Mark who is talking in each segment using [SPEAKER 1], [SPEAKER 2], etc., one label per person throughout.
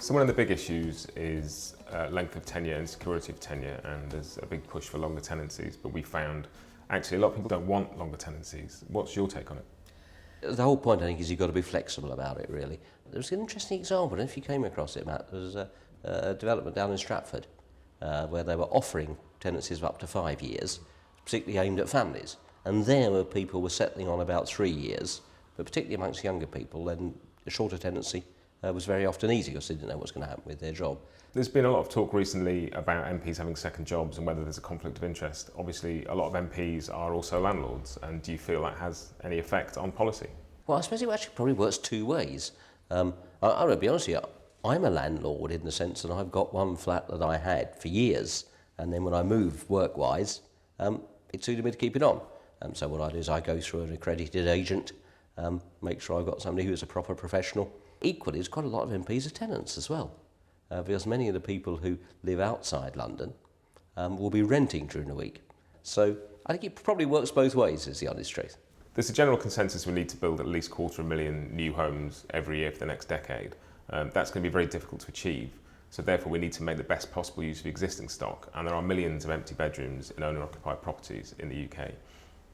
[SPEAKER 1] So one of the big issues is length of tenure and security of tenure, and there's a big push for longer tenancies, but we found actually a lot of people don't want longer tenancies. What's your take on it?
[SPEAKER 2] The whole point, I think, is you've got to be flexible about it, really. There was an interesting example, I don't know if you came across it, Matt. There was a development down in Stratford where they were offering tenancies of up to 5 years, particularly aimed at families. And there were people were settling on about 3 years, but particularly amongst younger people, then a shorter tenancy was very often easy because they didn't know what's going to happen with their job.
[SPEAKER 1] There's been a lot of talk recently about MPs having second jobs and whether there's a conflict of interest. Obviously, a lot of MPs are also landlords, and do you feel that has any effect on policy?
[SPEAKER 2] Well, I suppose it actually probably works two ways. I'm going to be honest with you, I'm a landlord in the sense that I've got one flat that I had for years, and then when I moved work-wise, it suited me to keep it on. So what I do is I go through an accredited agent, make sure I've got somebody who's a proper professional. Equally, there's quite a lot of MPs are tenants as well, because many of the people who live outside London will be renting during the week. So I think it probably works both ways, is the honest truth.
[SPEAKER 1] There's a general consensus we need to build at least 250,000 new homes every year for the next decade. That's going to be very difficult to achieve, so therefore we need to make the best possible use of existing stock, and there are millions of empty bedrooms in owner-occupied properties in the UK.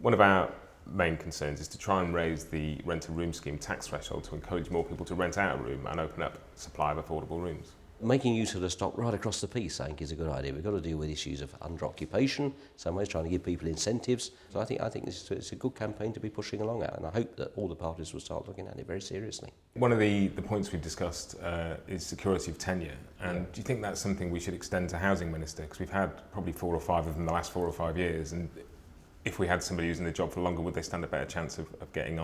[SPEAKER 1] One of our main concerns is to try and raise the rent-a-room scheme tax threshold to encourage more people to rent out a room and open up supply of affordable rooms.
[SPEAKER 2] Making use of the stock right across the piece, I think, is a good idea. We've got to deal with issues of under-occupation, some ways trying to give people incentives. So I think it's a good campaign to be pushing along at, and I hope that all the parties will start looking at it very seriously.
[SPEAKER 1] One of the points we've discussed is security of tenure, and do you think that's something we should extend to Housing Minister? Because we've had probably 4 or 5 of them in the last 4 or 5 years, and if we had somebody who's in the job for longer, would they stand a better chance of getting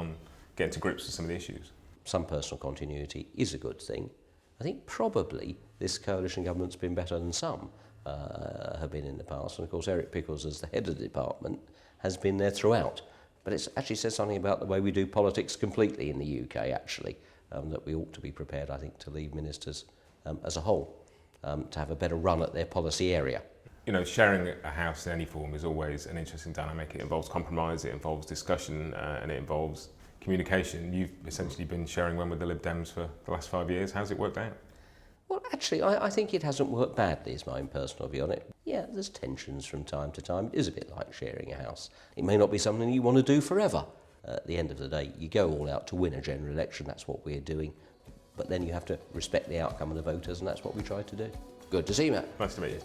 [SPEAKER 1] to grips with some of the issues?
[SPEAKER 2] Some personal continuity is a good thing. I think probably this coalition government's been better than some have been in the past. And of course, Eric Pickles, as the head of the department, has been there throughout. But it actually says something about the way we do politics completely in the UK, actually, that we ought to be prepared, I think, to leave ministers as a whole to have a better run at their policy area.
[SPEAKER 1] You know, sharing a house in any form is always an interesting dynamic. It involves compromise, it involves discussion, and it involves communication. You've essentially been sharing one with the Lib Dems for the last 5 years. How's it worked out?
[SPEAKER 2] Well, actually, I think it hasn't worked badly, is my own personal view on it. Yeah, there's tensions from time to time. It is a bit like sharing a house. It may not be something you want to do forever. At the end of the day, you go all out to win a general election. That's what we're doing. But then you have to respect the outcome of the voters, and that's what we try to do. Good to see you, Matt.
[SPEAKER 1] Nice to meet you.